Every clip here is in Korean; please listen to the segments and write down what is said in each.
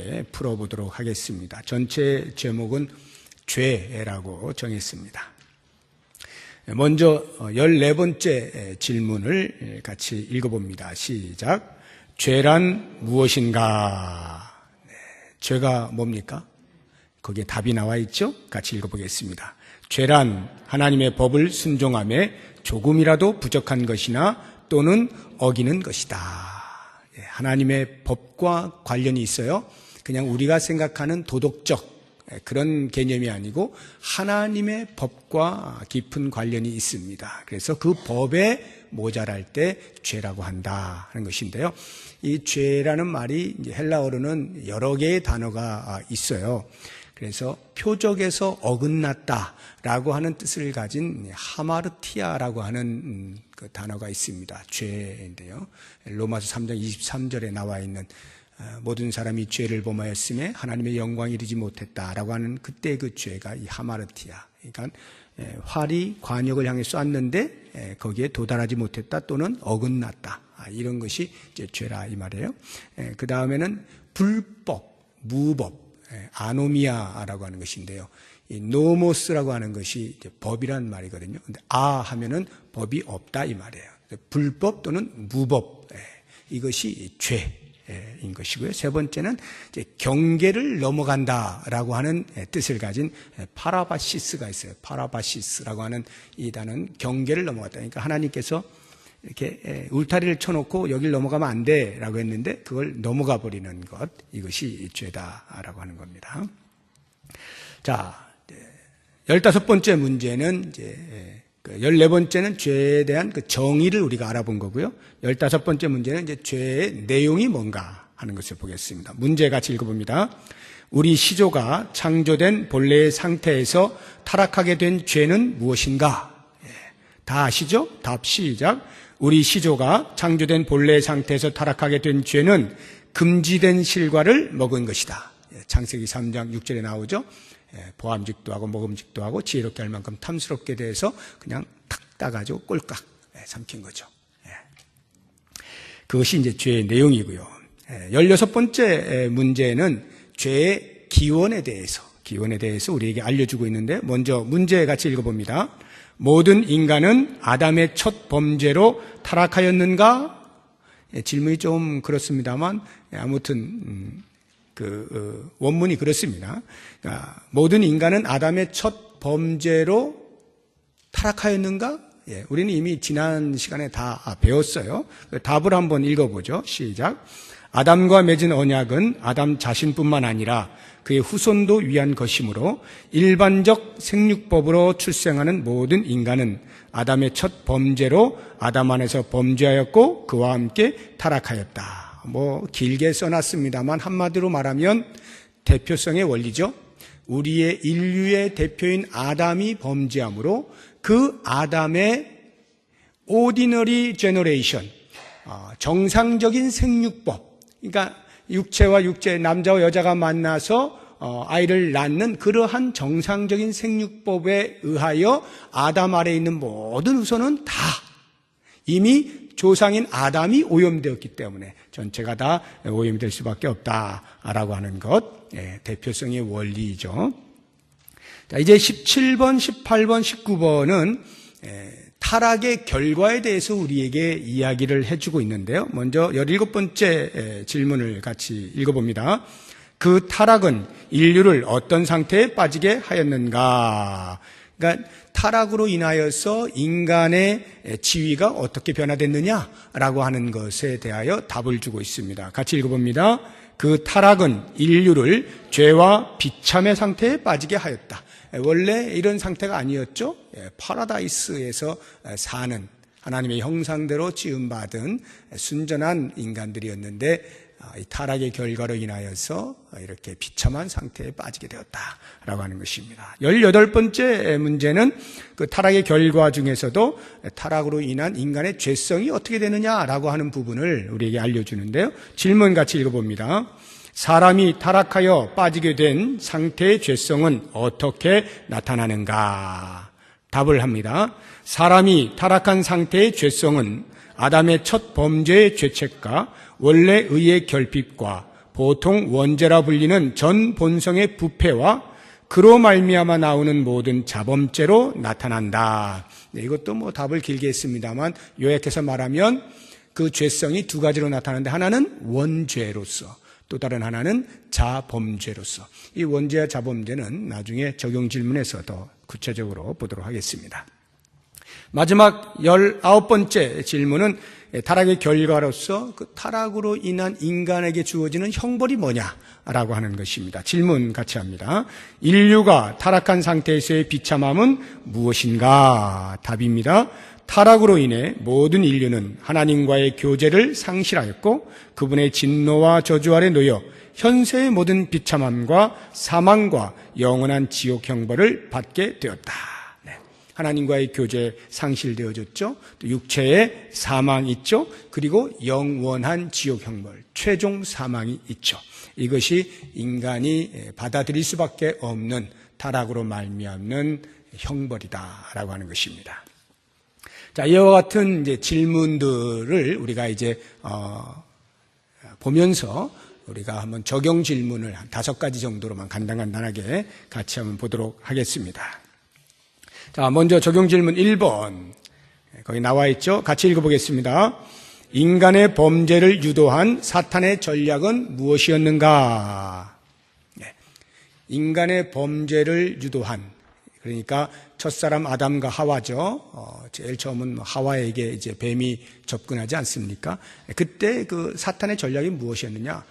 함께 풀어보도록 하겠습니다. 전체 제목은 죄라고 정했습니다. 먼저 14번째 질문을 같이 읽어봅니다. 시작. 죄란 무엇인가? 죄가 뭡니까? 거기에 답이 나와 있죠? 같이 읽어보겠습니다. 죄란 하나님의 법을 순종함에 조금이라도 부족한 것이나 또는 어기는 것이다. 하나님의 법과 관련이 있어요. 그냥 우리가 생각하는 도덕적 그런 개념이 아니고 하나님의 법과 깊은 관련이 있습니다. 그래서 그 법에 모자랄 때 죄라고 한다 하는 것인데요. 이 죄라는 말이 이제 헬라어로는 여러 개의 단어가 있어요. 그래서 표적에서 어긋났다라고 하는 뜻을 가진 하마르티아라고 하는 그 단어가 있습니다. 죄인데요. 로마서 3장 23절에 나와 있는 모든 사람이 죄를 범하였음에 하나님의 영광이 이르지 못했다라고 하는 그때 그 죄가 이 하마르티아. 그러니까 활이 관역을 향해 쐈는데 거기에 도달하지 못했다 또는 어긋났다. 이런 것이 이제 죄라 이 말이에요. 그 다음에는 불법, 무법, 아노미아라고 하는 것인데요. 이 노모스라고 하는 것이 이제 법이란 말이거든요. 근데 하면은 법이 없다 이 말이에요. 불법 또는 무법, 이것이 죄인 것이고요. 세 번째는 이제 경계를 넘어간다라고 하는 뜻을 가진 파라바시스가 있어요. 파라바시스라고 하는 이 단어는 경계를 넘어갔다. 그러니까 하나님께서 이렇게 울타리를 쳐놓고 여길 넘어가면 안 돼라고 했는데 그걸 넘어가 버리는 것, 이것이 죄다라고 하는 겁니다. 자, 15번째 문제는 이제 14번째는 죄에 대한 그 정의를 우리가 알아본 거고요. 15번째 문제는 이제 죄의 내용이 뭔가 하는 것을 보겠습니다. 문제 같이 읽어봅니다. 우리 시조가 창조된 본래의 상태에서 타락하게 된 죄는 무엇인가? 다 아시죠? 답 시작. 우리 시조가 창조된 본래의 상태에서 타락하게 된 죄는 금지된 실과를 먹은 것이다. 창세기 3장 6절에 나오죠. 보암직도 하고 먹음직도 하고 지혜롭게 할 만큼 탐스럽게 대해서 그냥 탁 따가지고 꼴깍 삼킨 거죠. 그것이 이제 죄의 내용이고요. 16번째 문제는 죄의 기원에 대해서 우리에게 알려주고 있는데 먼저 문제 같이 읽어봅니다. 모든 인간은 아담의 첫 범죄로 타락하였는가? 질문이 좀 그렇습니다만 아무튼 원문이 그렇습니다. 그러니까 모든 인간은 아담의 첫 범죄로 타락하였는가? 우리는 이미 지난 시간에 다 배웠어요. 답을 한번 읽어보죠. 시작. 아담과 맺은 언약은 아담 자신뿐만 아니라 그의 후손도 위한 것이므로 일반적 생육법으로 출생하는 모든 인간은 아담의 첫 범죄로 아담 안에서 범죄하였고 그와 함께 타락하였다. 길게 써놨습니다만 한마디로 말하면 대표성의 원리죠. 우리의 인류의 대표인 아담이 범죄함으로 그 아담의 ordinary generation, 정상적인 생육법, 그러니까 육체와 육체, 남자와 여자가 만나서 아이를 낳는 그러한 정상적인 생육법에 의하여 아담 아래에 있는 모든 후손은 다 이미 조상인 아담이 오염되었기 때문에 전체가 다 오염이 될 수밖에 없다라고 하는 것, 대표성의 원리이죠. 자, 이제 17번, 18번, 19번은 타락의 결과에 대해서 우리에게 이야기를 해주고 있는데요. 먼저 17번째 질문을 같이 읽어봅니다. 그 타락은 인류를 어떤 상태에 빠지게 하였는가? 그러니까 타락으로 인하여서 인간의 지위가 어떻게 변화됐느냐라고 하는 것에 대하여 답을 주고 있습니다. 같이 읽어봅니다. 그 타락은 인류를 죄와 비참의 상태에 빠지게 하였다. 원래 이런 상태가 아니었죠. 파라다이스에서 사는 하나님의 형상대로 지음받은 순전한 인간들이었는데 이 타락의 결과로 인하여서 이렇게 비참한 상태에 빠지게 되었다라고 하는 것입니다. 18번째 문제는 그 타락의 결과 중에서도 타락으로 인한 인간의 죄성이 어떻게 되느냐라고 하는 부분을 우리에게 알려주는데요. 질문 같이 읽어봅니다. 사람이 타락하여 빠지게 된 상태의 죄성은 어떻게 나타나는가? 답을 합니다. 사람이 타락한 상태의 죄성은 아담의 첫 범죄의 죄책과 원래 의의 결핍과 보통 원죄라 불리는 전 본성의 부패와 그로 말미암아 나오는 모든 자범죄로 나타난다. 네, 이것도 뭐 답을 길게 했습니다만 요약해서 말하면 그 죄성이 두 가지로 나타나는데 하나는 원죄로서 또 다른 하나는 자범죄로서. 이 원죄와 자범죄는 나중에 적용 질문에서 더 구체적으로 보도록 하겠습니다. 마지막 19번째 질문은 타락의 결과로서 그 타락으로 인한 인간에게 주어지는 형벌이 뭐냐라고 하는 것입니다. 질문 같이 합니다. 인류가 타락한 상태에서의 비참함은 무엇인가? 답입니다. 타락으로 인해 모든 인류는 하나님과의 교제를 상실하였고 그분의 진노와 저주 아래 놓여 현세의 모든 비참함과 사망과 영원한 지옥 형벌을 받게 되었다. 네. 하나님과의 교제 상실되어졌죠. 또 육체의 사망이 있죠. 그리고 영원한 지옥 형벌, 최종 사망이 있죠. 이것이 인간이 받아들일 수밖에 없는 타락으로 말미암는 형벌이다라고 하는 것입니다. 자, 이와 같은 이제 질문들을 우리가 이제 보면서 우리가 한번 적용 질문을 한 5가지 정도로만 간단하게 같이 한번 보도록 하겠습니다. 자, 먼저 적용 질문 1번. 거기 나와 있죠? 같이 읽어보겠습니다. 인간의 범죄를 유도한 사탄의 전략은 무엇이었는가? 네. 인간의 범죄를 유도한, 그러니까 첫사람 아담과 하와죠. 제일 처음은 하와에게 이제 뱀이 접근하지 않습니까? 그때 그 사탄의 전략이 무엇이었느냐?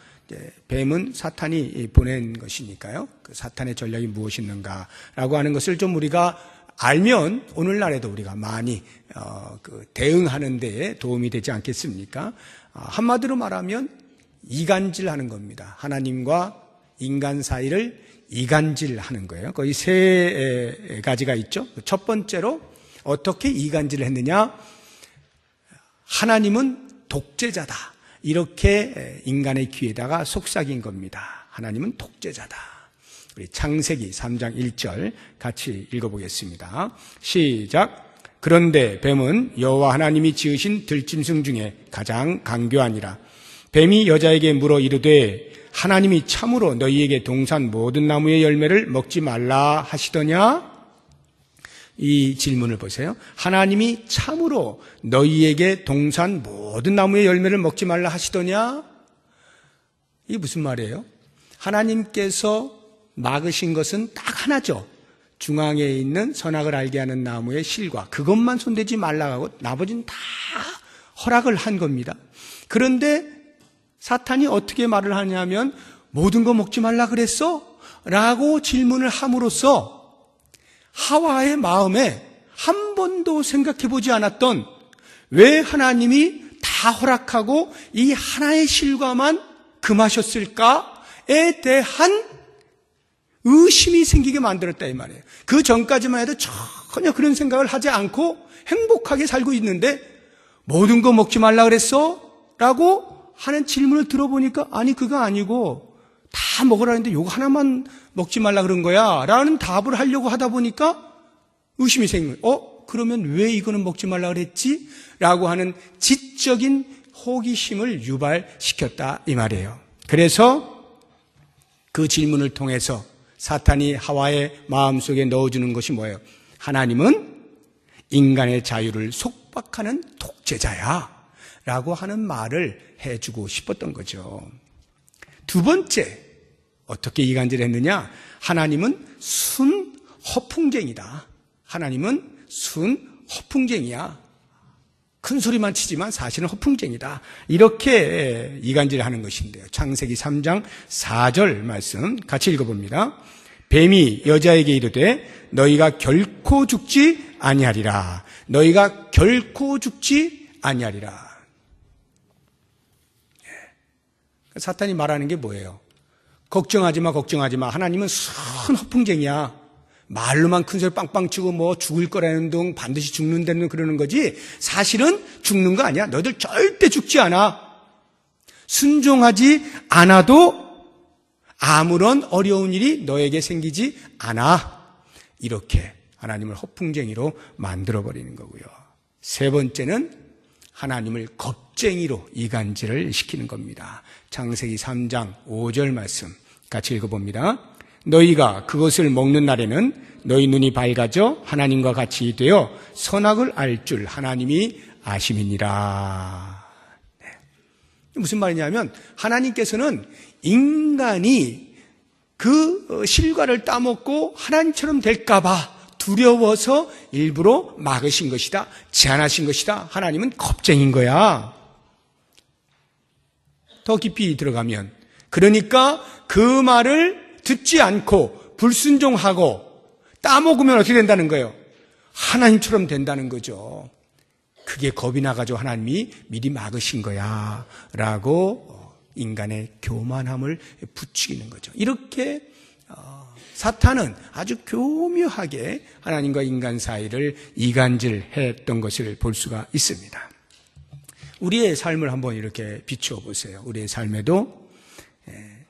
뱀은 사탄이 보낸 것이니까요. 그 사탄의 전략이 무엇이었는가라고 하는 것을 좀 우리가 알면 오늘날에도 우리가 많이 대응하는 데에 도움이 되지 않겠습니까? 한마디로 말하면 이간질하는 겁니다. 하나님과 인간 사이를 이간질하는 거예요. 거의 3가지가 있죠. 첫 번째로 어떻게 이간질을 했느냐? 하나님은 독재자다. 이렇게 인간의 귀에다가 속삭인 겁니다. 하나님은 독재자다. 우리 창세기 3장 1절 같이 읽어보겠습니다. 시작. 그런데 뱀은 여호와 하나님이 지으신 들짐승 중에 가장 강교하니라. 뱀이 여자에게 물어 이르되 하나님이 참으로 너희에게 동산 모든 나무의 열매를 먹지 말라 하시더냐? 이 질문을 보세요. 하나님이 참으로 너희에게 동산 모든 나무의 열매를 먹지 말라 하시더냐? 이게 무슨 말이에요? 하나님께서 막으신 것은 딱 하나죠. 중앙에 있는 선악을 알게 하는 나무의 실과 그것만 손대지 말라고 하고 나머지는 다 허락을 한 겁니다. 그런데 사탄이 어떻게 말을 하냐면 모든 거 먹지 말라 그랬어? 라고 질문을 함으로써 하와의 마음에 한 번도 생각해 보지 않았던 왜 하나님이 다 허락하고 이 하나의 실과만 금하셨을까에 대한 의심이 생기게 만들었다 이 말이에요. 그 전까지만 해도 전혀 그런 생각을 하지 않고 행복하게 살고 있는데 모든 거 먹지 말라 그랬어? 라고 하는 질문을 들어보니까 아니 그거 아니고 다 먹으라는데 요거 하나만 먹지 말라 그런 거야 라는 답을 하려고 하다 보니까 의심이 생긴 거예요. 그러면 왜 이거는 먹지 말라 그랬지? 라고 하는 지적인 호기심을 유발시켰다 이 말이에요. 그래서 그 질문을 통해서 사탄이 하와의 마음속에 넣어주는 것이 뭐예요? 하나님은 인간의 자유를 속박하는 독재자야 라고 하는 말을 해주고 싶었던 거죠. 두 번째, 어떻게 이간질했느냐? 하나님은 순 허풍쟁이다. 하나님은 순 허풍쟁이야. 큰 소리만 치지만 사실은 허풍쟁이다. 이렇게 이간질하는 것인데요. 창세기 3장 4절 말씀 같이 읽어봅니다. 뱀이 여자에게 이르되 너희가 결코 죽지 아니하리라. 너희가 결코 죽지 아니하리라. 사탄이 말하는 게 뭐예요? 걱정하지 마, 걱정하지 마. 하나님은 순 허풍쟁이야. 말로만 큰 소리 빵빵 치고 뭐 죽을 거라는 둥 반드시 죽는다는 그러는 거지 사실은 죽는 거 아니야. 너희들 절대 죽지 않아. 순종하지 않아도 아무런 어려운 일이 너에게 생기지 않아. 이렇게 하나님을 허풍쟁이로 만들어버리는 거고요. 세 번째는 하나님을 겁쟁이로 이간질을 시키는 겁니다. 창세기 3장 5절 말씀 같이 읽어봅니다. 너희가 그것을 먹는 날에는 너희 눈이 밝아져 하나님과 같이 되어 선악을 알 줄 하나님이 아심이니라. 네. 무슨 말이냐면 하나님께서는 인간이 그 실과를 따먹고 하나님처럼 될까 봐 두려워서 일부러 막으신 것이다, 제한하신 것이다. 하나님은 겁쟁인 거야. 더 깊이 들어가면 그러니까 그 말을 듣지 않고 불순종하고 따먹으면 어떻게 된다는 거예요? 하나님처럼 된다는 거죠. 그게 겁이 나가지고 하나님이 미리 막으신 거야 라고 인간의 교만함을 부추기는 거죠. 이렇게 사탄은 아주 교묘하게 하나님과 인간 사이를 이간질했던 것을 볼 수가 있습니다. 우리의 삶을 한번 이렇게 비추어 보세요. 우리의 삶에도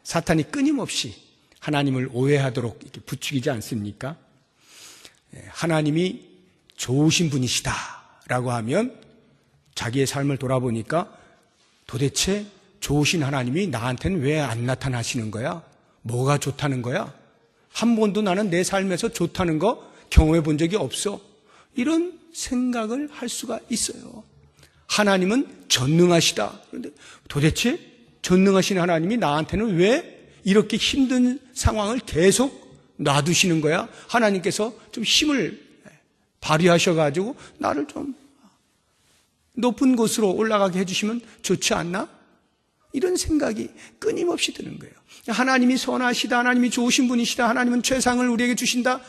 사탄이 끊임없이 하나님을 오해하도록 이렇게 부추기지 않습니까? 하나님이 좋으신 분이시다라고 하면 자기의 삶을 돌아보니까 도대체 좋으신 하나님이 나한테는 왜 안 나타나시는 거야? 뭐가 좋다는 거야? 한 번도 나는 내 삶에서 좋다는 거 경험해 본 적이 없어. 이런 생각을 할 수가 있어요. 하나님은 전능하시다. 그런데 도대체 전능하신 하나님이 나한테는 왜 이렇게 힘든 상황을 계속 놔두시는 거야? 하나님께서 좀 힘을 발휘하셔가지고 나를 좀 높은 곳으로 올라가게 해주시면 좋지 않나? 이런 생각이 끊임없이 드는 거예요. 하나님이 선하시다, 하나님이 좋으신 분이시다, 하나님은 최상을 우리에게 주신다.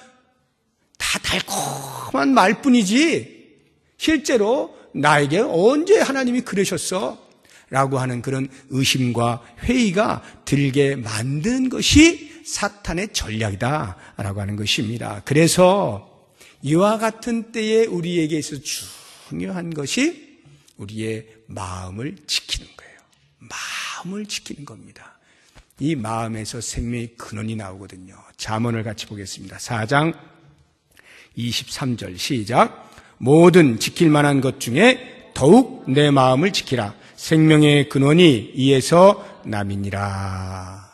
다 달콤한 말뿐이지 실제로 나에게 언제 하나님이 그러셨어? 라고 하는 그런 의심과 회의가 들게 만든 것이 사탄의 전략이다라고 하는 것입니다. 그래서 이와 같은 때에 우리에게 있어서 중요한 것이 우리의 마음을 지키는 거예요. 마음을 지키는 겁니다. 이 마음에서 생명의 근원이 나오거든요. 잠언을 같이 보겠습니다. 4장 23절 시작. 모든 지킬 만한 것 중에 더욱 내 마음을 지키라. 생명의 근원이 이에서 남이니라.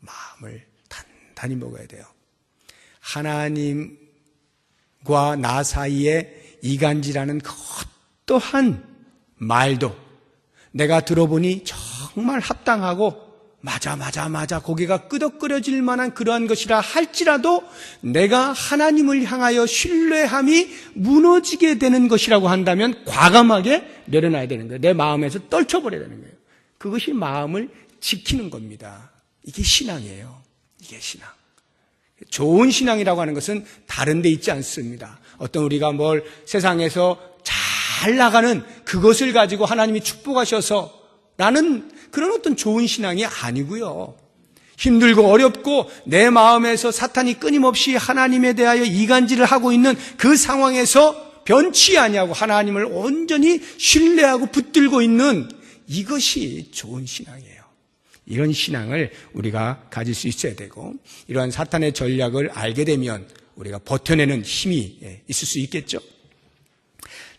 마음을 단단히 먹어야 돼요. 하나님과 나 사이에 이간질하는 그 어떠한 말도 내가 들어보니 정말 합당하고 맞아 고개가 끄덕거려질 만한 그러한 것이라 할지라도 내가 하나님을 향하여 신뢰함이 무너지게 되는 것이라고 한다면 과감하게 내려놔야 되는 거예요. 내 마음에서 떨쳐버려야 되는 거예요. 그것이 마음을 지키는 겁니다. 이게 신앙이에요. 이게 신앙. 좋은 신앙이라고 하는 것은 다른 데 있지 않습니다. 어떤 우리가 뭘 세상에서 잘 나가는 그것을 가지고 하나님이 축복하셔서 라는 그런 어떤 좋은 신앙이 아니고요. 힘들고 어렵고 내 마음에서 사탄이 끊임없이 하나님에 대하여 이간질을 하고 있는 그 상황에서 변치 아니하고 하나님을 온전히 신뢰하고 붙들고 있는 이것이 좋은 신앙이에요. 이런 신앙을 우리가 가질 수 있어야 되고 이러한 사탄의 전략을 알게 되면 우리가 버텨내는 힘이 있을 수 있겠죠.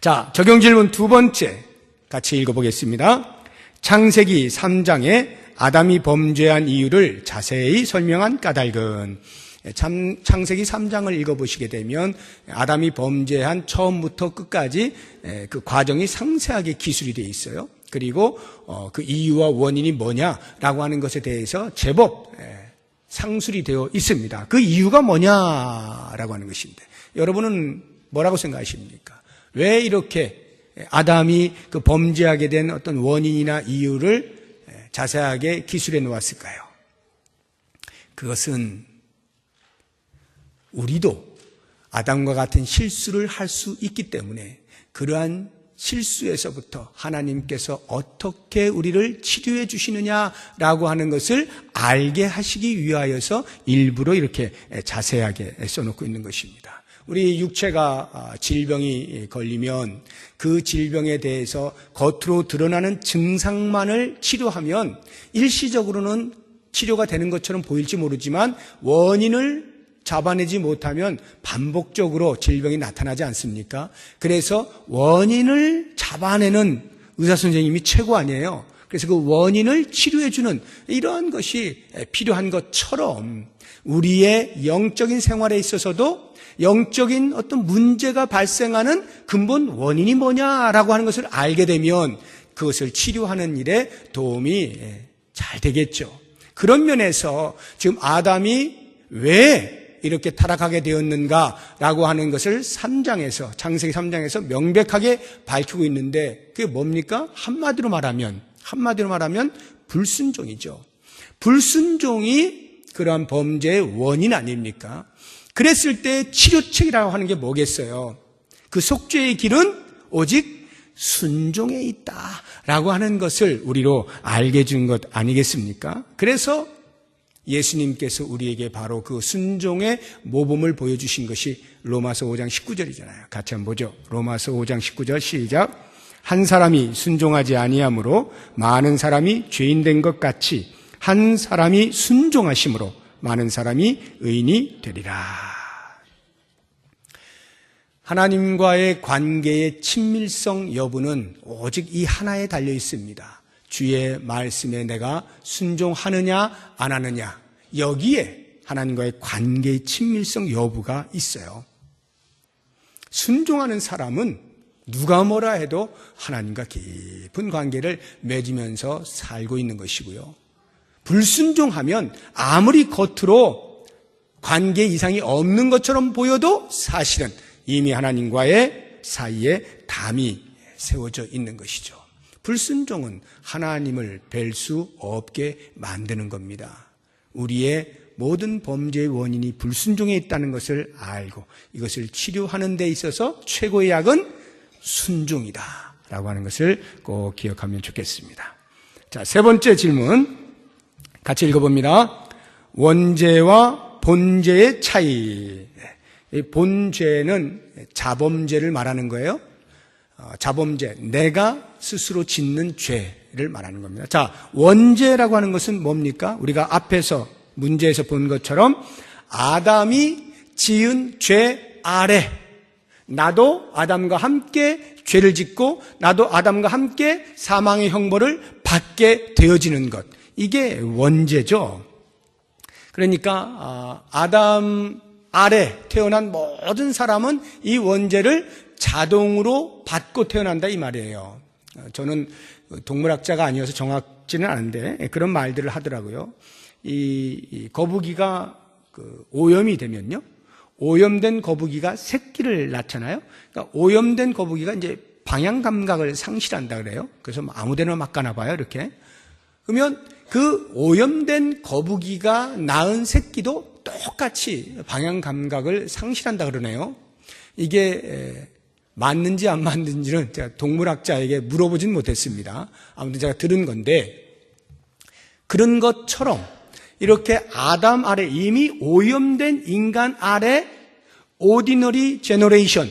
자, 적용 질문 두 번째 같이 읽어보겠습니다. 창세기 3장에 아담이 범죄한 이유를 자세히 설명한 까닭은 창세기 3장을 읽어보시게 되면 아담이 범죄한 처음부터 끝까지 그 과정이 상세하게 기술이 되어 있어요. 그리고 그 이유와 원인이 뭐냐라고 하는 것에 대해서 제법 상술이 되어 있습니다. 그 이유가 뭐냐라고 하는 것인데 여러분은 뭐라고 생각하십니까? 왜 이렇게 아담이 그 범죄하게 된 어떤 원인이나 이유를 자세하게 기술해 놓았을까요? 그것은 우리도 아담과 같은 실수를 할 수 있기 때문에 그러한 실수에서부터 하나님께서 어떻게 우리를 치료해 주시느냐라고 하는 것을 알게 하시기 위하여서 일부러 이렇게 자세하게 써놓고 있는 것입니다. 우리 육체가 질병이 걸리면 그 질병에 대해서 겉으로 드러나는 증상만을 치료하면 일시적으로는 치료가 되는 것처럼 보일지 모르지만 원인을 잡아내지 못하면 반복적으로 질병이 나타나지 않습니까? 그래서 원인을 잡아내는 의사 선생님이 최고 아니에요. 그래서 그 원인을 치료해주는 이러한 것이 필요한 것처럼 우리의 영적인 생활에 있어서도 영적인 어떤 문제가 발생하는 근본 원인이 뭐냐라고 하는 것을 알게 되면 그것을 치료하는 일에 도움이 잘 되겠죠. 그런 면에서 지금 아담이 왜 이렇게 타락하게 되었는가라고 하는 것을 창세기 3장에서 명백하게 밝히고 있는데 그게 뭡니까? 한마디로 말하면 불순종이죠. 불순종이 그러한 범죄의 원인 아닙니까? 그랬을 때 치료책이라고 하는 게 뭐겠어요? 그 속죄의 길은 오직 순종에 있다라고 하는 것을 우리로 알게 해준 것 아니겠습니까? 그래서 예수님께서 우리에게 바로 그 순종의 모범을 보여주신 것이 로마서 5장 19절이잖아요. 같이 한번 보죠. 로마서 5장 19절 시작. 한 사람이 순종하지 아니함으로 많은 사람이 죄인 된 것 같이 한 사람이 순종하심으로 많은 사람이 의인이 되리라. 하나님과의 관계의 친밀성 여부는 오직 이 하나에 달려 있습니다. 주의 말씀에 내가 순종하느냐 안 하느냐, 여기에 하나님과의 관계의 친밀성 여부가 있어요. 순종하는 사람은 누가 뭐라 해도 하나님과 깊은 관계를 맺으면서 살고 있는 것이고요. 불순종하면 아무리 겉으로 관계 이상이 없는 것처럼 보여도 사실은 이미 하나님과의 사이에 담이 세워져 있는 것이죠. 불순종은 하나님을 뵐 수 없게 만드는 겁니다. 우리의 모든 범죄의 원인이 불순종에 있다는 것을 알고 이것을 치료하는 데 있어서 최고의 약은 순종이다 라고 하는 것을 꼭 기억하면 좋겠습니다. 자, 세 번째 질문 같이 읽어봅니다. 원죄와 본죄의 차이. 이 본죄는 자범죄를 말하는 거예요. 자범죄, 내가 스스로 짓는 죄를 말하는 겁니다. 자, 원죄라고 하는 것은 뭡니까? 우리가 앞에서 문제에서 본 것처럼 아담이 지은 죄 아래 나도 아담과 함께 죄를 짓고 나도 아담과 함께 사망의 형벌을 받게 되어지는 것, 이게 원죄죠. 그러니까 아담 아래 태어난 모든 사람은 이 원죄를 자동으로 받고 태어난다 이 말이에요. 저는 동물학자가 아니어서 정확지는 않은데 그런 말들을 하더라고요. 이 거북이가 오염이 되면요, 오염된 거북이가 새끼를 낳잖아요. 그러니까 오염된 거북이가 이제 방향 감각을 상실한다 그래요. 그래서 아무데나 막 가나 봐요, 이렇게. 그러면 그 오염된 거북이가 낳은 새끼도 똑같이 방향 감각을 상실한다 그러네요. 이게 맞는지 안 맞는지는 제가 동물학자에게 물어보진 못했습니다. 아무튼 제가 들은 건데, 그런 것처럼 이렇게 아담 아래 이미 오염된 인간 아래 오디너리 제너레이션,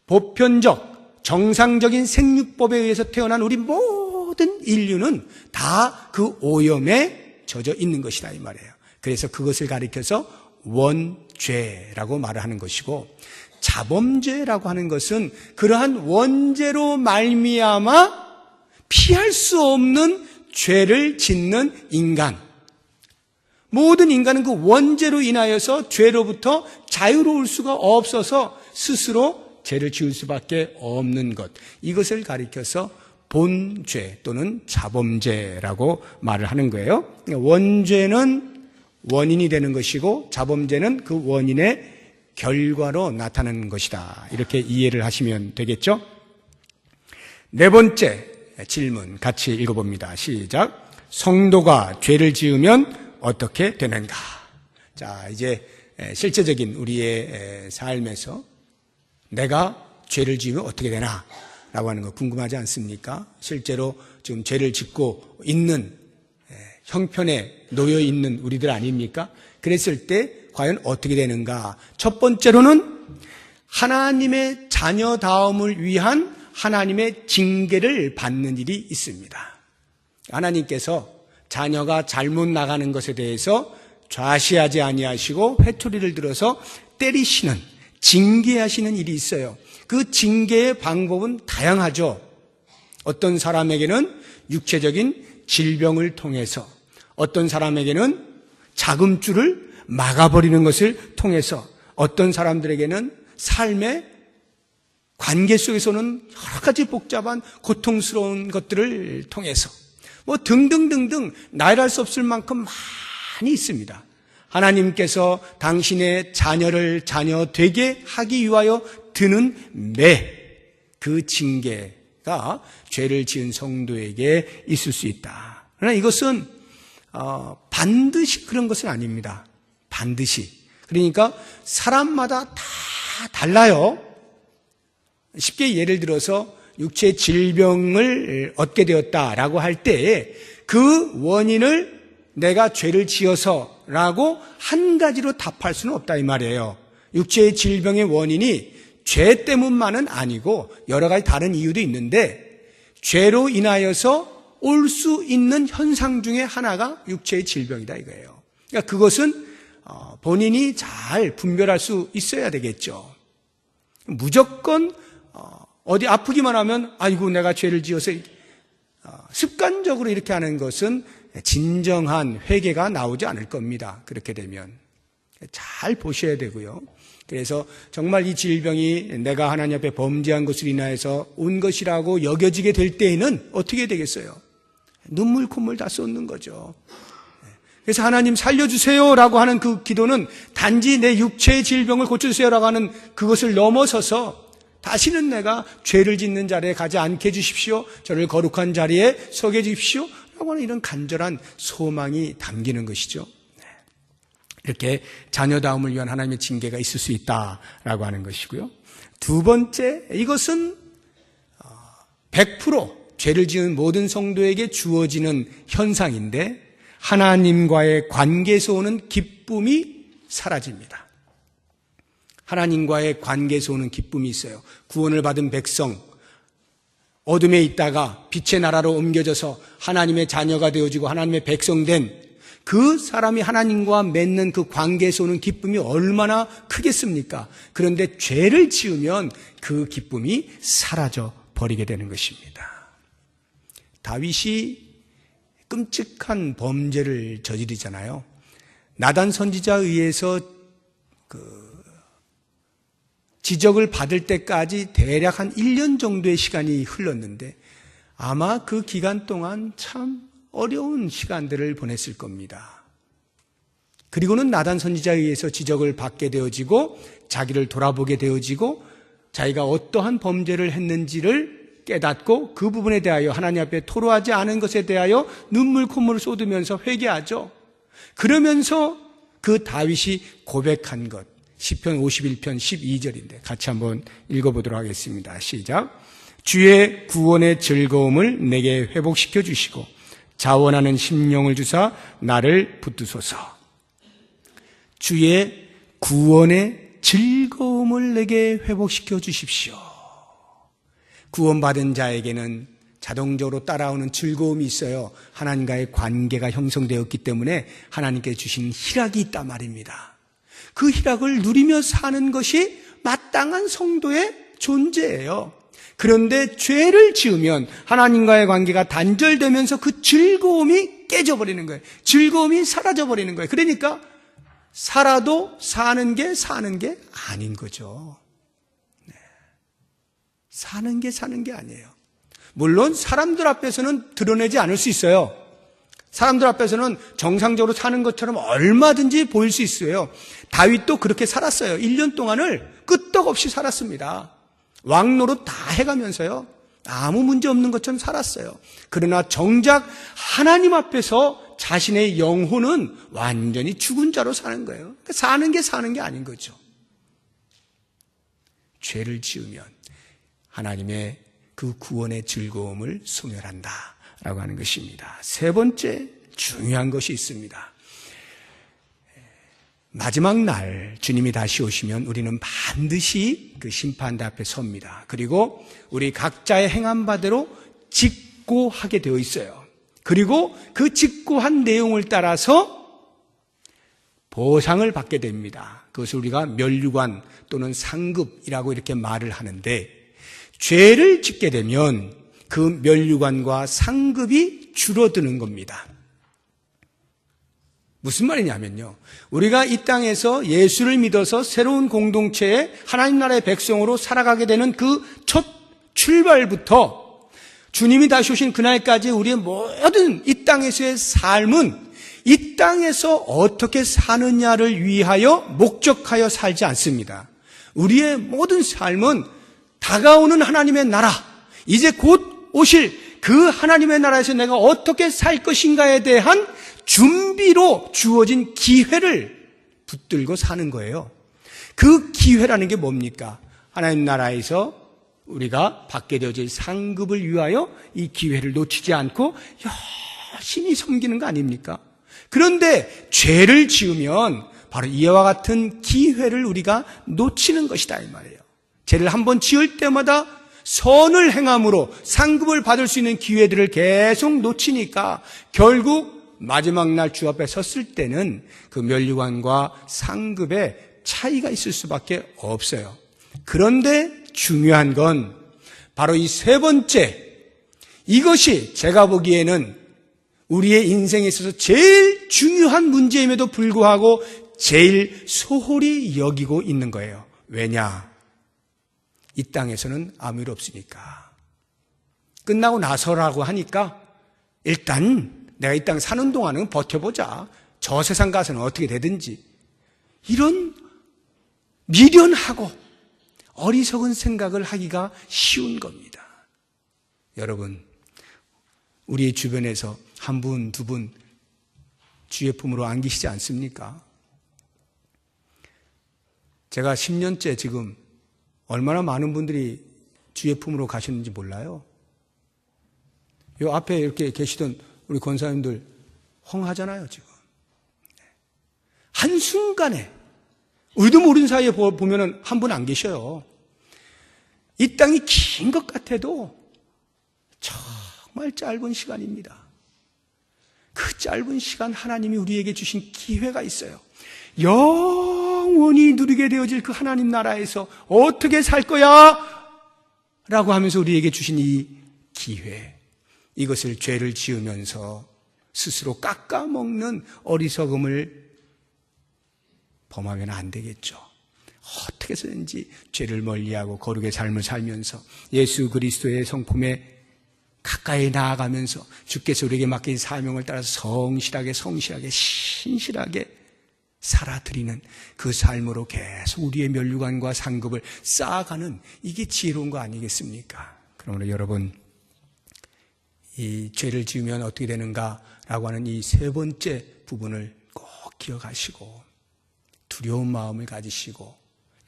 보편적 정상적인 생육법에 의해서 태어난 우리 모든 인류는 다 그 오염에 젖어 있는 것이다 이 말이에요. 그래서 그것을 가리켜서 원죄라고 말을 하는 것이고, 자범죄라고 하는 것은 그러한 원죄로 말미암아 피할 수 없는 죄를 짓는 인간, 모든 인간은 그 원죄로 인하여서 죄로부터 자유로울 수가 없어서 스스로 죄를 지을 수밖에 없는 것, 이것을 가리켜서 본죄 또는 자범죄라고 말을 하는 거예요. 원죄는 원인이 되는 것이고 자범죄는 그 원인의 결과로 나타나는 것이다, 이렇게 이해를 하시면 되겠죠. 네 번째 질문 같이 읽어봅니다. 시작. 성도가 죄를 지으면 어떻게 되는가? 자, 이제 실제적인 우리의 삶에서 내가 죄를 지으면 어떻게 되나? 라고 하는 거 궁금하지 않습니까? 실제로 지금 죄를 짓고 있는 형편에 놓여 있는 우리들 아닙니까? 그랬을 때 과연 어떻게 되는가? 첫 번째로는 하나님의 자녀다움을 위한 하나님의 징계를 받는 일이 있습니다. 하나님께서 자녀가 잘못 나가는 것에 대해서 좌시하지 아니하시고 회초리를 들어서 때리시는, 징계하시는 일이 있어요. 그 징계의 방법은 다양하죠. 어떤 사람에게는 육체적인 질병을 통해서, 어떤 사람에게는 자금줄을 막아버리는 것을 통해서, 어떤 사람들에게는 삶의 관계 속에서는 여러 가지 복잡한 고통스러운 것들을 통해서 등등등등 나열할 수 없을 만큼 많이 있습니다. 하나님께서 당신의 자녀를 자녀 되게 하기 위하여 드는 그 징계가 죄를 지은 성도에게 있을 수 있다. 그러나 이것은 반드시 그런 것은 아닙니다. 반드시. 그러니까 사람마다 다 달라요. 쉽게 예를 들어서 육체 질병을 얻게 되었다라고 할 때에 그 원인을 내가 죄를 지어서라고 한 가지로 답할 수는 없다 이 말이에요. 육체의 질병의 원인이 죄 때문만은 아니고 여러 가지 다른 이유도 있는데 죄로 인하여서 올 수 있는 현상 중에 하나가 육체의 질병이다 이거예요. 그러니까 그것은 본인이 잘 분별할 수 있어야 되겠죠. 무조건 어디 아프기만 하면 아이고 내가 죄를 지어서 습관적으로 이렇게 하는 것은 진정한 회개가 나오지 않을 겁니다. 그렇게 되면 잘 보셔야 되고요. 그래서 정말 이 질병이 내가 하나님 앞에 범죄한 것으로 인하여서 온 것이라고 여겨지게 될 때에는 어떻게 되겠어요? 눈물 콧물 다 쏟는 거죠. 그래서 하나님 살려주세요라고 하는 그 기도는 단지 내 육체의 질병을 고쳐주세요라고 하는 그것을 넘어서서 다시는 내가 죄를 짓는 자리에 가지 않게 해주십시오. 저를 거룩한 자리에 서게 해주십시오. 라고 하는 이런 간절한 소망이 담기는 것이죠. 이렇게 자녀다움을 위한 하나님의 징계가 있을 수 있다라고 하는 것이고요. 두 번째, 이것은 100% 죄를 지은 모든 성도에게 주어지는 현상인데 하나님과의 관계에서 오는 기쁨이 사라집니다. 하나님과의 관계에서 오는 기쁨이 있어요. 구원을 받은 백성, 어둠에 있다가 빛의 나라로 옮겨져서 하나님의 자녀가 되어지고 하나님의 백성된 그 사람이 하나님과 맺는 그 관계에서 오는 기쁨이 얼마나 크겠습니까? 그런데 죄를 지으면 그 기쁨이 사라져 버리게 되는 것입니다. 다윗이 끔찍한 범죄를 저지르잖아요. 나단 선지자에 의해서 지적을 받을 때까지 대략 한 1년 정도의 시간이 흘렀는데 아마 그 기간 동안 참 어려운 시간들을 보냈을 겁니다. 그리고는 나단 선지자에 의해서 지적을 받게 되어지고 자기를 돌아보게 되어지고 자기가 어떠한 범죄를 했는지를 깨닫고 그 부분에 대하여 하나님 앞에 토로하지 않은 것에 대하여 눈물 콧물을 쏟으면서 회개하죠. 그러면서 그 다윗이 고백한 것, 시편 51편 12절인데 같이 한번 읽어보도록 하겠습니다. 시작. 주의 구원의 즐거움을 내게 회복시켜 주시고 자원하는 심령을 주사 나를 붙드소서. 주의 구원의 즐거움을 내게 회복시켜 주십시오. 구원받은 자에게는 자동적으로 따라오는 즐거움이 있어요. 하나님과의 관계가 형성되었기 때문에 하나님께 주신 희락이 있단 말입니다. 그 희락을 누리며 사는 것이 마땅한 성도의 존재예요. 그런데 죄를 지으면 하나님과의 관계가 단절되면서 그 즐거움이 깨져버리는 거예요. 즐거움이 사라져버리는 거예요. 그러니까 살아도 사는 게 아닌 거죠. 네. 사는 게 아니에요. 물론 사람들 앞에서는 드러내지 않을 수 있어요. 사람들 앞에서는 정상적으로 사는 것처럼 얼마든지 보일 수 있어요. 다윗도 그렇게 살았어요. 1년 동안을 끄떡없이 살았습니다. 왕노릇 다 해가면서요. 아무 문제 없는 것처럼 살았어요. 그러나 정작 하나님 앞에서 자신의 영혼은 완전히 죽은 자로 사는 거예요. 그러니까 사는 게 아닌 거죠. 죄를 지으면 하나님의 그 구원의 즐거움을 소멸한다라고 하는 것입니다. 세 번째 중요한 것이 있습니다. 마지막 날 주님이 다시 오시면 우리는 반드시 그 심판대 앞에 섭니다. 그리고 우리 각자의 행한 바대로 직고하게 되어 있어요. 그리고 그 직고한 내용을 따라서 보상을 받게 됩니다. 그것을 우리가 면류관 또는 상급이라고 이렇게 말을 하는데, 죄를 짓게 되면 그 면류관과 상급이 줄어드는 겁니다. 무슨 말이냐면요, 우리가 이 땅에서 예수를 믿어서 새로운 공동체에 하나님 나라의 백성으로 살아가게 되는 그 첫 출발부터 주님이 다시 오신 그날까지 우리의 모든 이 땅에서의 삶은 이 땅에서 어떻게 사느냐를 위하여 목적하여 살지 않습니다. 우리의 모든 삶은 다가오는 하나님의 나라, 이제 곧 오실 그 하나님의 나라에서 내가 어떻게 살 것인가에 대한 준비로 주어진 기회를 붙들고 사는 거예요. 그 기회라는 게 뭡니까? 하나님 나라에서 우리가 받게 되어질 상급을 위하여 이 기회를 놓치지 않고 열심히 섬기는 거 아닙니까? 그런데 죄를 지으면 바로 이와 같은 기회를 우리가 놓치는 것이다, 이 말이에요. 죄를 한번 지을 때마다 선을 행함으로 상급을 받을 수 있는 기회들을 계속 놓치니까 결국 마지막 날 주 앞에 섰을 때는 그 면류관과 상급의 차이가 있을 수밖에 없어요. 그런데 중요한 건 바로 이 세 번째, 이것이 제가 보기에는 우리의 인생에 있어서 제일 중요한 문제임에도 불구하고 제일 소홀히 여기고 있는 거예요. 왜냐? 이 땅에서는 아무 일 없으니까. 끝나고 나서라고 하니까 일단 내가 이 땅 사는 동안은 버텨보자. 저 세상 가서는 어떻게 되든지. 이런 미련하고 어리석은 생각을 하기가 쉬운 겁니다. 여러분, 우리 주변에서 한 분, 두 분 주의 품으로 안기시지 않습니까? 제가 10년째 지금 얼마나 많은 분들이 주의 품으로 가시는지 몰라요. 요 앞에 이렇게 계시던 우리 권사님들 헝하잖아요, 지금. 한순간에, 우리도 모르는 사이에 보면은 한 분 안 계셔요. 이 땅이 긴 것 같아도 정말 짧은 시간입니다. 그 짧은 시간 하나님이 우리에게 주신 기회가 있어요. 영원히 누리게 되어질 그 하나님 나라에서 어떻게 살 거야? 라고 하면서 우리에게 주신 이 기회, 이것을 죄를 지으면서 스스로 깎아먹는 어리석음을 범하면 안 되겠죠. 어떻게 해서든지 죄를 멀리하고 거룩의 삶을 살면서 예수 그리스도의 성품에 가까이 나아가면서 주께서 우리에게 맡긴 사명을 따라서 성실하게 신실하게 살아드리는 그 삶으로 계속 우리의 면류관과 상급을 쌓아가는, 이게 지혜로운 거 아니겠습니까? 그러므로 여러분, 이 죄를 지으면 어떻게 되는가라고 하는 이 세 번째 부분을 꼭 기억하시고 두려운 마음을 가지시고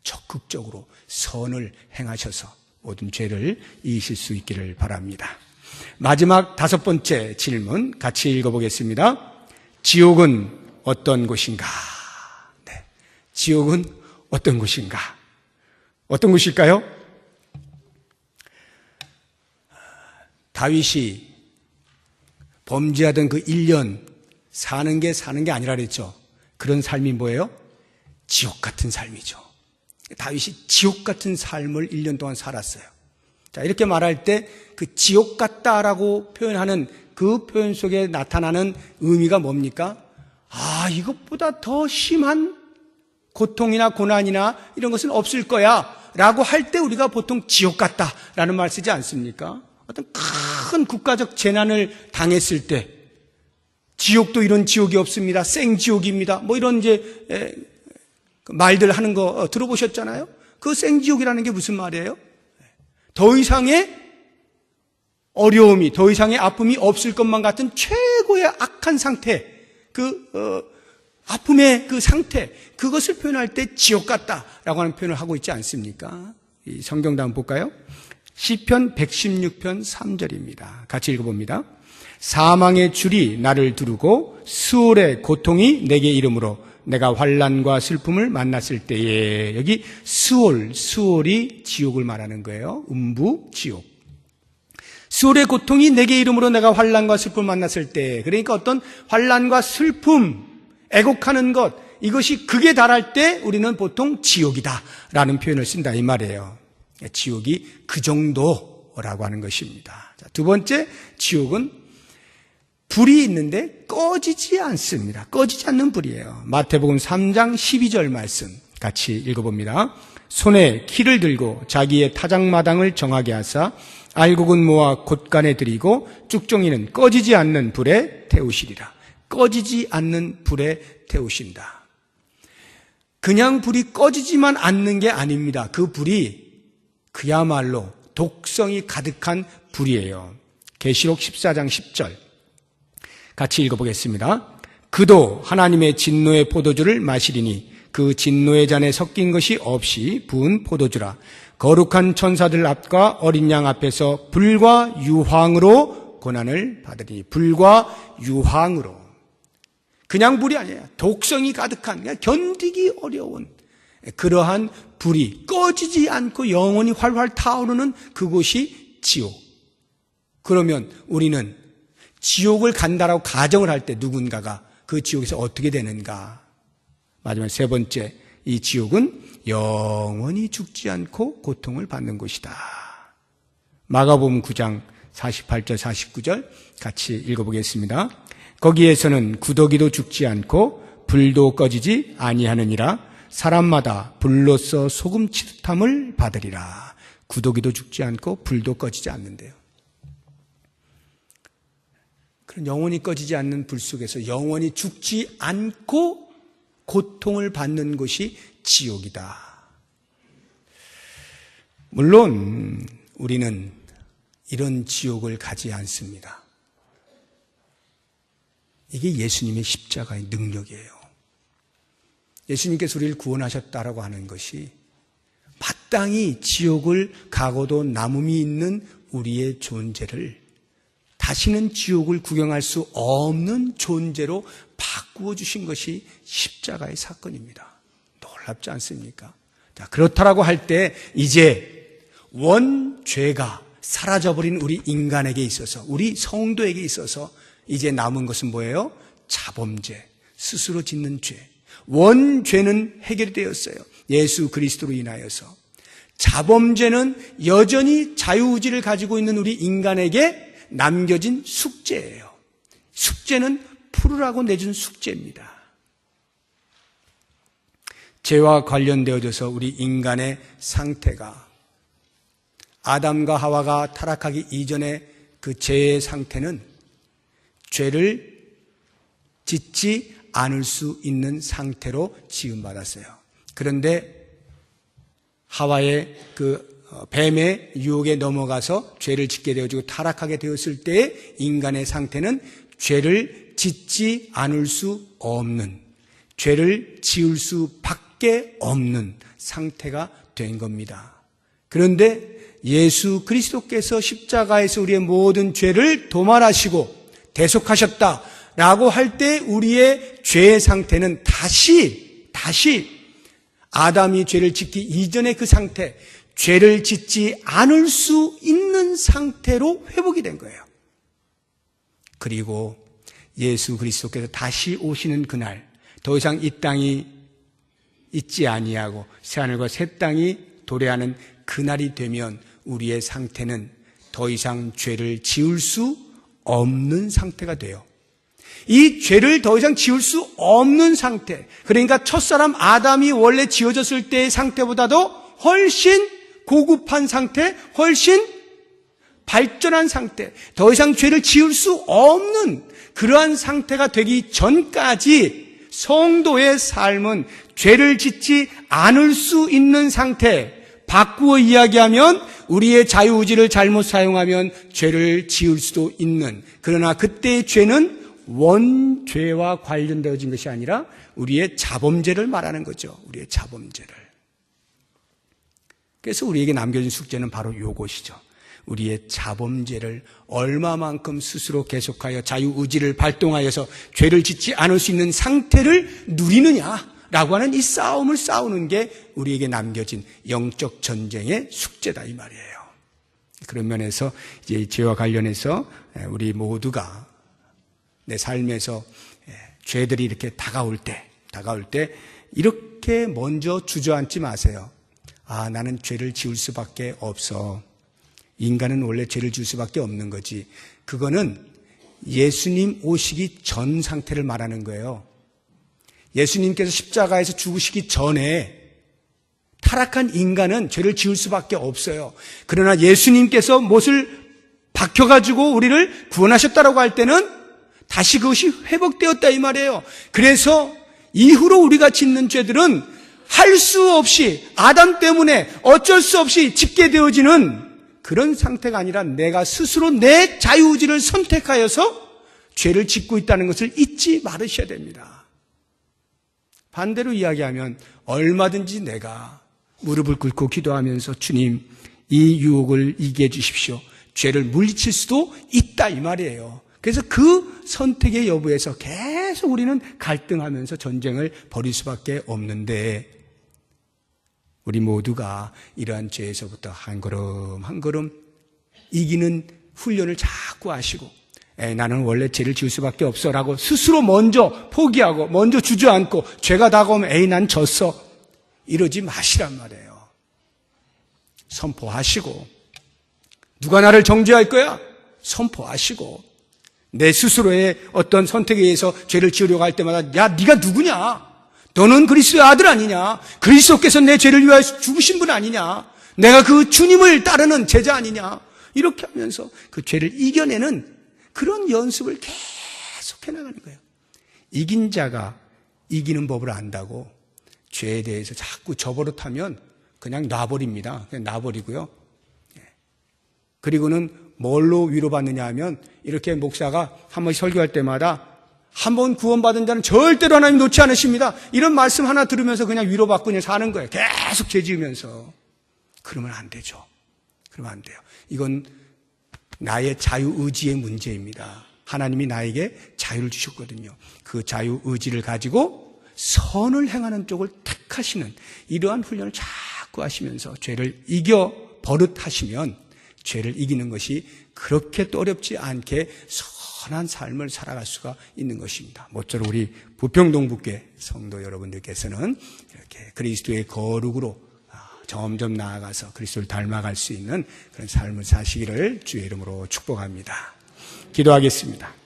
적극적으로 선을 행하셔서 모든 죄를 이기실 수 있기를 바랍니다. 마지막 다섯 번째 질문 같이 읽어보겠습니다. 지옥은 어떤 곳인가? 네. 지옥은 어떤 곳인가? 어떤 곳일까요? 다윗이 범죄하던 그 1년 사는 게 아니라 그랬죠. 그런 삶이 뭐예요? 지옥 같은 삶이죠. 다윗이 지옥 같은 삶을 1년 동안 살았어요. 자, 이렇게 말할 때 그 지옥 같다라고 표현하는 그 표현 속에 나타나는 의미가 뭡니까? 이것보다 더 심한 고통이나 고난이나 이런 것은 없을 거야 라고 할 때 우리가 보통 지옥 같다라는 말 쓰지 않습니까? 어떤 큰 국가적 재난을 당했을 때 지옥도 이런 지옥이 없습니다. 생지옥입니다. 뭐 이런 이제 말들 하는 거 들어보셨잖아요. 그 생지옥이라는 게 무슨 말이에요? 더 이상의 어려움이, 더 이상의 아픔이 없을 것만 같은 최고의 악한 상태, 아픔의 그 상태, 그것을 표현할 때 지옥 같다라고 하는 표현을 하고 있지 않습니까? 이 성경도 한번 볼까요? 시편 116편 3절입니다. 같이 읽어봅니다. 사망의 줄이 나를 두르고 수월의 고통이 내게 이름으로 내가 환난과 슬픔을 만났을 때에, 여기 수월이 지옥을 말하는 거예요. 음부, 지옥. 수월의 고통이 내게 이름으로 내가 환난과 슬픔을 만났을 때, 그러니까 어떤 환난과 슬픔, 애곡하는 것, 이것이 극에 달할 때 우리는 보통 지옥이다라는 표현을 쓴다 이 말이에요. 지옥이 그 정도라고 하는 것입니다. 자, 두 번째, 지옥은 불이 있는데 꺼지지 않습니다. 꺼지지 않는 불이에요. 마태복음 3장 12절 말씀 같이 읽어봅니다. 손에 키를 들고 자기의 타작마당을 정하게 하사 알곡은 모아 곳간에 들이고 쭉종이는 꺼지지 않는 불에 태우시리라. 꺼지지 않는 불에 태우신다. 그냥 불이 꺼지지만 않는 게 아닙니다. 그 불이 그야말로 독성이 가득한 불이에요. 계시록 14장 10절 같이 읽어보겠습니다. 그도 하나님의 진노의 포도주를 마시리니 그 진노의 잔에 섞인 것이 없이 부은 포도주라. 거룩한 천사들 앞과 어린 양 앞에서 불과 유황으로 고난을 받으리니. 불과 유황으로. 그냥 불이 아니에요. 독성이 가득한, 그냥 견디기 어려운 그러한 불이 꺼지지 않고 영원히 활활 타오르는 그곳이 지옥. 그러면 우리는 지옥을 간다라고 가정을 할 때 누군가가 그 지옥에서 어떻게 되는가? 마지막 세 번째, 이 지옥은 영원히 죽지 않고 고통을 받는 곳이다. 마가복음 9장 48절 49절 같이 읽어보겠습니다. 거기에서는 구더기도 죽지 않고 불도 꺼지지 아니하느니라. 사람마다 불로써 소금 치듯함을 받으리라. 구더기도 죽지 않고 불도 꺼지지 않는데요. 그런 영원히 꺼지지 않는 불 속에서 영원히 죽지 않고 고통을 받는 것이 지옥이다. 물론 우리는 이런 지옥을 가지 않습니다. 이게 예수님의 십자가의 능력이에요. 예수님께서 우리를 구원하셨다라고 하는 것이 마땅히 지옥을 가고도 남음이 있는 우리의 존재를 다시는 지옥을 구경할 수 없는 존재로 바꾸어 주신 것이 십자가의 사건입니다. 놀랍지 않습니까? 자, 그렇다라고 할 때 이제 원죄가 사라져버린 우리 인간에게 있어서, 우리 성도에게 있어서 이제 남은 것은 뭐예요? 자범죄, 스스로 짓는 죄. 원죄는 해결되었어요. 예수 그리스도로 인하여서. 자범죄는 여전히 자유의지를 가지고 있는 우리 인간에게 남겨진 숙제예요. 숙제는 풀으라고 내준 숙제입니다. 죄와 관련되어져서 우리 인간의 상태가 아담과 하와가 타락하기 이전의 그 죄의 상태는 죄를 짓지 않을 수 있는 상태로 지음받았어요. 그런데 하와의 그 뱀의 유혹에 넘어가서 죄를 짓게 되어지고 타락하게 되었을 때 인간의 상태는 죄를 짓지 않을 수 없는, 죄를 지을 수밖에 없는 상태가 된 겁니다. 그런데 예수 그리스도께서 십자가에서 우리의 모든 죄를 도말하시고 대속하셨다라고 할 때 우리의 죄의 상태는 다시 아담이 죄를 짓기 이전의 그 상태, 죄를 짓지 않을 수 있는 상태로 회복이 된 거예요. 그리고 예수 그리스도께서 다시 오시는 그날, 더 이상 이 땅이 있지 아니하고 새하늘과 새 땅이 도래하는 그날이 되면 우리의 상태는 더 이상 죄를 지을 수 없는 상태가 돼요. 이 죄를 더 이상 지을 수 없는 상태, 그러니까 첫사람 아담이 원래 지어졌을 때의 상태보다도 훨씬 고급한 상태, 훨씬 발전한 상태, 더 이상 죄를 지을 수 없는 그러한 상태가 되기 전까지 성도의 삶은 죄를 짓지 않을 수 있는 상태, 바꾸어 이야기하면 우리의 자유의지를 잘못 사용하면 죄를 지을 수도 있는, 그러나 그때의 죄는 원죄와 관련되어진 것이 아니라 우리의 자범죄를 말하는 거죠. 우리의 자범죄를. 그래서 우리에게 남겨진 숙제는 바로 이것이죠. 우리의 자범죄를 얼마만큼 스스로 계속하여 자유의지를 발동하여서 죄를 짓지 않을 수 있는 상태를 누리느냐라고 하는 이 싸움을 싸우는 게 우리에게 남겨진 영적 전쟁의 숙제다 이 말이에요. 그런 면에서 이제 죄와 관련해서 우리 모두가 내 삶에서 죄들이 이렇게 다가올 때, 다가올 때 이렇게 먼저 주저앉지 마세요. 아, 나는 죄를 지을 수밖에 없어. 인간은 원래 죄를 지을 수밖에 없는 거지. 그거는 예수님 오시기 전 상태를 말하는 거예요. 예수님께서 십자가에서 죽으시기 전에 타락한 인간은 죄를 지을 수밖에 없어요. 그러나 예수님께서 못을 박혀가지고 우리를 구원하셨다라고 할 때는 다시 그것이 회복되었다 이 말이에요. 그래서 이후로 우리가 짓는 죄들은 할 수 없이 아담 때문에 어쩔 수 없이 짓게 되어지는 그런 상태가 아니라 내가 스스로 내 자유의지를 선택하여서 죄를 짓고 있다는 것을 잊지 말으셔야 됩니다. 반대로 이야기하면 얼마든지 내가 무릎을 꿇고 기도하면서 주님, 이 유혹을 이기해 주십시오. 죄를 물리칠 수도 있다 이 말이에요. 그래서 그 선택의 여부에서 계속 우리는 갈등하면서 전쟁을 벌일 수밖에 없는데 우리 모두가 이러한 죄에서부터 한 걸음 한 걸음 이기는 훈련을 자꾸 하시고 나는 원래 죄를 지을 수밖에 없어라고 스스로 먼저 포기하고 먼저 주저앉고 죄가 다가오면 난 졌어 이러지 마시란 말이에요. 선포하시고 누가 나를 정죄할 거야? 선포하시고 내 스스로의 어떤 선택에 의해서 죄를 지으려고 할 때마다 야 네가 누구냐? 너는 그리스도의 아들 아니냐? 그리스도께서 내 죄를 위하여 죽으신 분 아니냐? 내가 그 주님을 따르는 제자 아니냐? 이렇게 하면서 그 죄를 이겨내는 그런 연습을 계속 해나가는 거예요. 이긴 자가 이기는 법을 안다고 죄에 대해서 자꾸 저버릇하면 그냥 놔버립니다. 그냥 놔버리고요. 그리고는 뭘로 위로받느냐 하면 이렇게 목사가 한 번씩 설교할 때마다 한 번 구원받은 자는 절대로 하나님 놓지 않으십니다. 이런 말씀 하나 들으면서 그냥 위로받고 그냥 사는 거예요. 계속 죄 지으면서. 그러면 안 되죠. 그러면 안 돼요. 이건 나의 자유의지의 문제입니다. 하나님이 나에게 자유를 주셨거든요. 그 자유의지를 가지고 선을 행하는 쪽을 택하시는 이러한 훈련을 자꾸 하시면서 죄를 이겨 버릇하시면 죄를 이기는 것이 그렇게 또 어렵지 않게 선한 삶을 살아갈 수가 있는 것입니다. 모쪼록 우리 부평동북교회 성도 여러분들께서는 이렇게 그리스도의 거룩으로 점점 나아가서 그리스도를 닮아갈 수 있는 그런 삶을 사시기를 주의 이름으로 축복합니다. 기도하겠습니다.